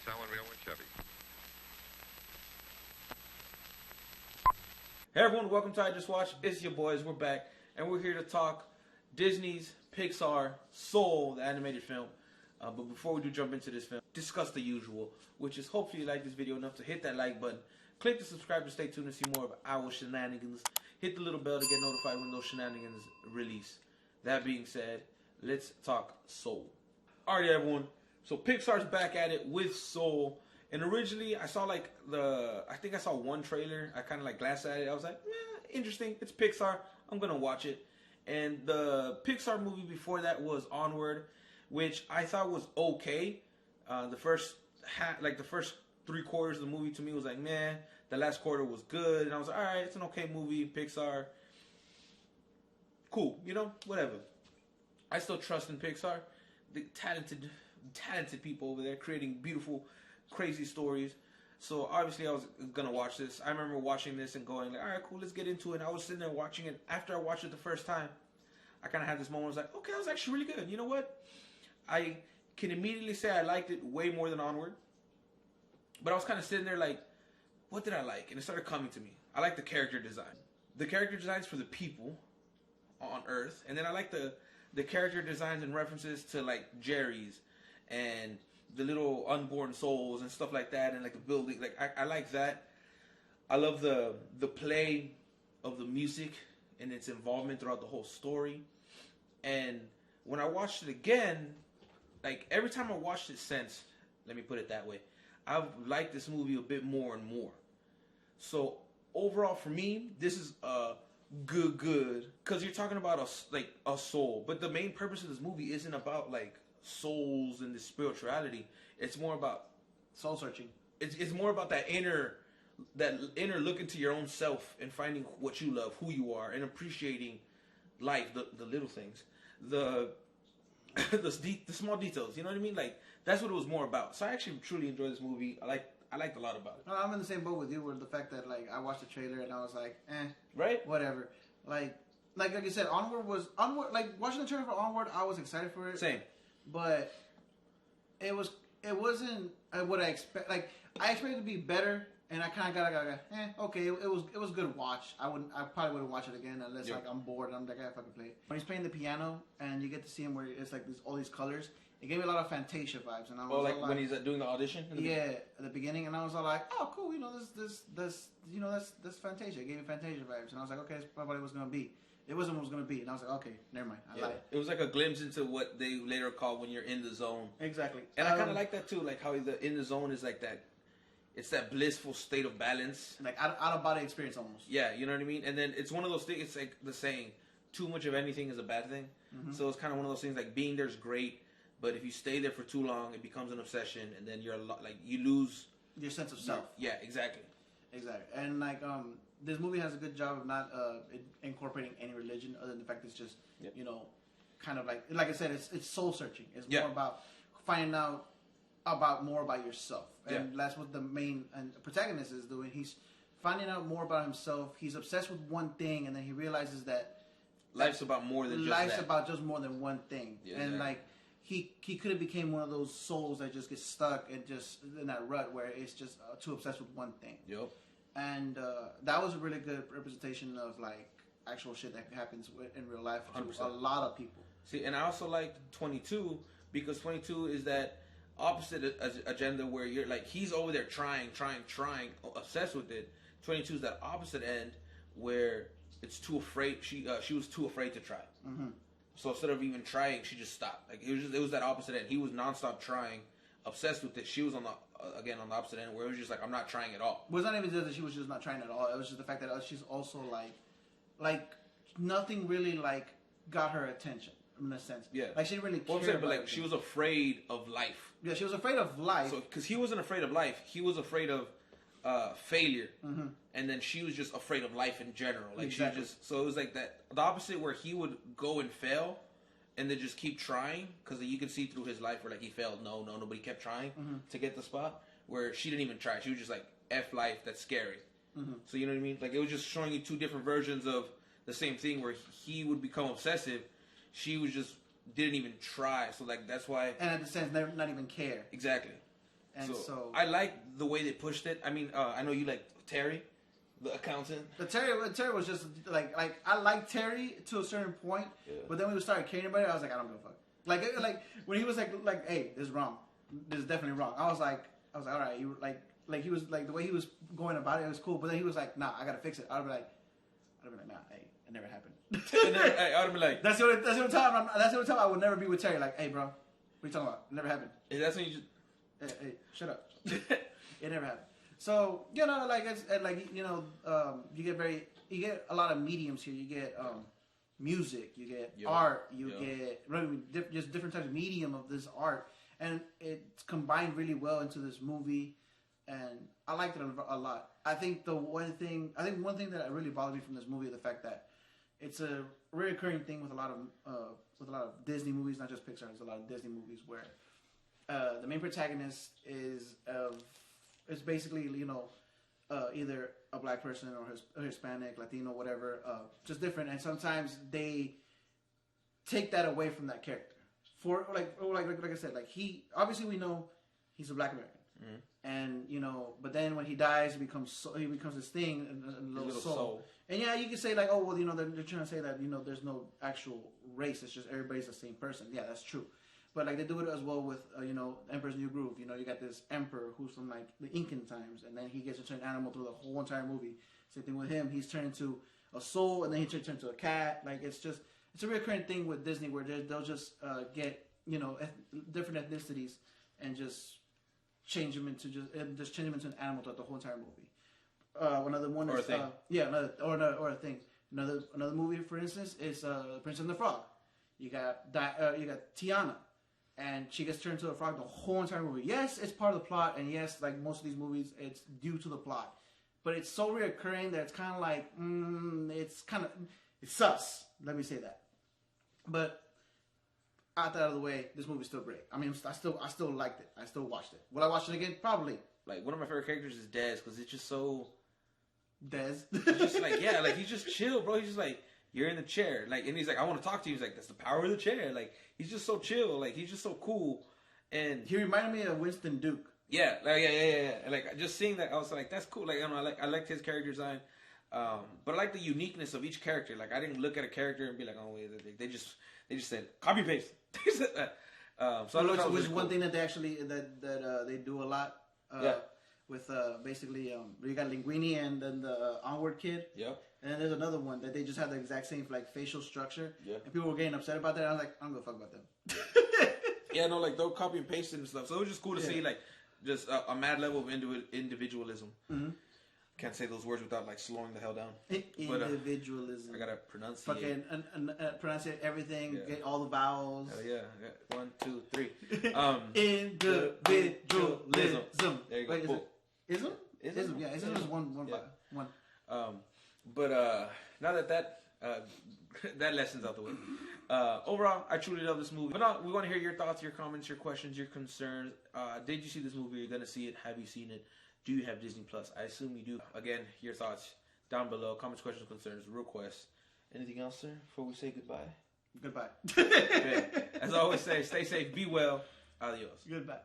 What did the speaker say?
selling real with Chevy. Hey everyone, welcome to IJustWatched. It's your boys, we're back, and we're here to talk Disney's Pixar Soul, the animated film. But before we do jump into this film, discuss the usual, which is hopefully you like this video enough to hit that like button, click the subscribe to stay tuned to see more of our shenanigans, hit the little bell to get notified when those shenanigans release. That being said, let's talk Soul. Alright everyone, so Pixar's back at it with Soul. And originally, I saw I think I saw one trailer. I kind of glanced at it. I was like, interesting. It's Pixar. I'm going to watch it. And the Pixar movie before that was Onward, which I thought was okay. The first 3 quarters of the movie to me was like, meh. The last quarter was good. And I was like, all right, it's an okay movie. Pixar. Cool. You know, whatever. I still trust in Pixar. The talented people over there creating beautiful, crazy stories. So obviously I was gonna watch this. I remember watching this and going like, all right, cool, let's get into it. And I was sitting there watching it. After I watched it the first time, I kind of had this moment. I was like, okay, that was actually really good. You know what? I can immediately say I liked it way more than Onward. But I was kind of sitting there like, what did I like? And it started coming to me. I like the character design. The character designs for the people on Earth. And then I like the character designs and references to like Jerry's and the little unborn souls and stuff like that, and like the building. Like I like that. I love the play of the music and its involvement throughout the whole story. And when I watched it again, like every time I watched it since, let me put it that way, I've liked this movie a bit more and more. So overall for me, this is a good, because you're talking about a soul, but the main purpose of this movie isn't about like souls and the spirituality. It's more about soul searching. It's more about that inner look into your own self and finding what you love, who you are, and appreciating life, the little things, the small details. You know what I mean? Like that's what it was more about. So I actually truly enjoyed this movie. I liked a lot about it. No, I'm in the same boat with you with the fact that like I watched the trailer and I was like, right, whatever. Like you said, Onward. Like watching the trailer for Onward, I was excited for it. Same. But it wasn't what I expect. Like I expected it to be better, and I kind of got okay. It was a good watch. I probably wouldn't watch it again unless like I'm bored and I'm like, I fucking play it. When he's playing the piano and you get to see him where it's like all these colors, it gave me a lot of Fantasia vibes. And I was like when he's doing the audition. At the beginning, and I was all like, oh cool, you know this that's Fantasia. It gave me Fantasia vibes, and I was like, okay, that's probably what it was gonna be. It wasn't what it was going to be. And I was like, okay, never mind. I lied. It was like a glimpse into what they later call when you're in the zone. Exactly. And I kind of like that too. Like how the in the zone is like that. It's that blissful state of balance. Like out of body experience almost. Yeah, you know what I mean? And then it's one of those things, it's like the saying, too much of anything is a bad thing. Mm-hmm. So it's kind of one of those things like being there's great, but if you stay there for too long, it becomes an obsession, and then you lose your sense of self. Yeah, exactly. Exactly. And like this movie has a good job of not incorporating any religion other than the fact that it's just you know, kind of like I said, it's soul searching. It's more about finding out more about yourself, and that's what the main protagonist is doing. He's finding out more about himself. He's obsessed with one thing, and then he realizes that life's about more than just more than one thing. Yeah, and like he could have became one of those souls that just get stuck and just in that rut where it's just too obsessed with one thing. Yep. And that was a really good representation of like actual shit that happens in real life to 100%. a lot of people. See, and I also liked 22 because 22 is that opposite agenda where you're like he's over there trying, obsessed with it. 22 is that opposite end where it's too afraid. She was too afraid to try. Mm-hmm. So instead of even trying, she just stopped. Like it was that opposite end. He was nonstop trying, obsessed with it. She was on the opposite end where it was just like I'm not trying at all. Well, it's not even that she was just not trying at all. It was just the fact that she's also like nothing really like got her attention in a sense. Yeah, like she didn't really care. Well, I'm saying, but like she was afraid of life. Yeah, she was afraid of life. So because he wasn't afraid of life, he was afraid of failure, and then she was just afraid of life in general. Like exactly. So it was like that the opposite where he would go and fail. And then just keep trying, because you can see through his life where like he failed, nobody kept trying to get the spot. Where she didn't even try, she was just like F life, that's scary. So you know what I mean? Like it was just showing you 2 different versions of the same thing. Where he would become obsessive, she was just didn't even try. So like that's why. And at the sense, not even care. Exactly. And so I like the way they pushed it. I mean, I know you like Terry, the accountant. But Terry was just like I like Terry to a certain point, but then when we started caring about it, I was like, I don't give a fuck. Like when he was like, hey, this is wrong. This is definitely wrong. I was like, all right. You like he was like the way he was going about it was cool, but then he was like, nah, I gotta fix it. I'd be like, nah, hey, it never happened. I'd be like, that's the only time I would never be with Terry. Like, hey, bro, what are you talking about? It never happened. That's when you just hey, shut up. It never happened. So like it's like you get a lot of mediums here. You get music, you get art, you get just different types of medium of this art, and it's combined really well into this movie, and I liked it a lot. I think one thing that really bothered me from this movie is the fact that it's a recurring thing with a lot of Disney movies, not just Pixar. There's a lot of Disney movies where the main protagonist is basically either a black person or Hispanic, Latino, whatever, just different. And sometimes they take that away from that character. For like I said, like obviously we know he's a black American, and but then when he dies, he becomes this thing, a little soul. And yeah, you can say like, oh well, they're trying to say that there's no actual race. It's just everybody's the same person. Yeah, that's true. But like they do it as well with Emperor's New Groove. You got this emperor who's from like the Incan times, and then he gets to turn animal through the whole entire movie. Same thing with him. He's turned into a soul, and then he turns into a cat. Like it's a recurring thing with Disney where they'll just get different ethnicities and just change them into an animal throughout the whole entire movie. Another one is a thing. Another movie, for instance, is Princess and the Frog. You got Tiana. And she gets turned into a frog the whole entire movie. Yes, it's part of the plot, and yes, like most of these movies, it's due to the plot. But it's so reoccurring that it's kind of like, it's sus. Let me say that. But out of the way, this movie's still great. I mean, I still liked it. I still watched it. Will I watch it again? Probably. Like one of my favorite characters is Dez because it's just so. Dez. It's just like he's just chill, bro. He's just like. You're in the chair, like, and he's like, I want to talk to you. He's like, that's the power of the chair. Like, he's just so chill, like, he's just so cool, and he reminded me of Winston Duke. Yeah. And, like, just seeing that, I was like, that's cool. Like, I liked his character design, but I like the uniqueness of each character. Like, I didn't look at a character and be like, oh wait, they just said copy paste. They said that. So which is one thing that they actually they do a lot. With basically you got Linguini and then the Onward kid. Yep. And then there's another one that they just have the exact same like facial structure. Yeah. And people were getting upset about that. I was like, I don't give a fuck about them. Yeah, no, like they'll copy and paste it and stuff. So it was just cool to see like just a mad level of individualism. Mm-hmm. Can't say those words without like slowing the hell down. Individualism. I gotta pronounce fucking pronounce everything. Yeah. Get all the vowels. Yeah. 1, 2, 3. Individualism. There you go. Ism? Yeah, ism is one. But now that that lesson's out the way. Overall, I truly love this movie. But we want to hear your thoughts, your comments, your questions, your concerns. Did you see this movie? Are you gonna see it? Have you seen it? Do you have Disney Plus? I assume you do. Again, your thoughts down below. Comments, questions, concerns, requests. Anything else, sir? Before we say goodbye. Goodbye. As I always say, stay safe, be well. Adios. Goodbye.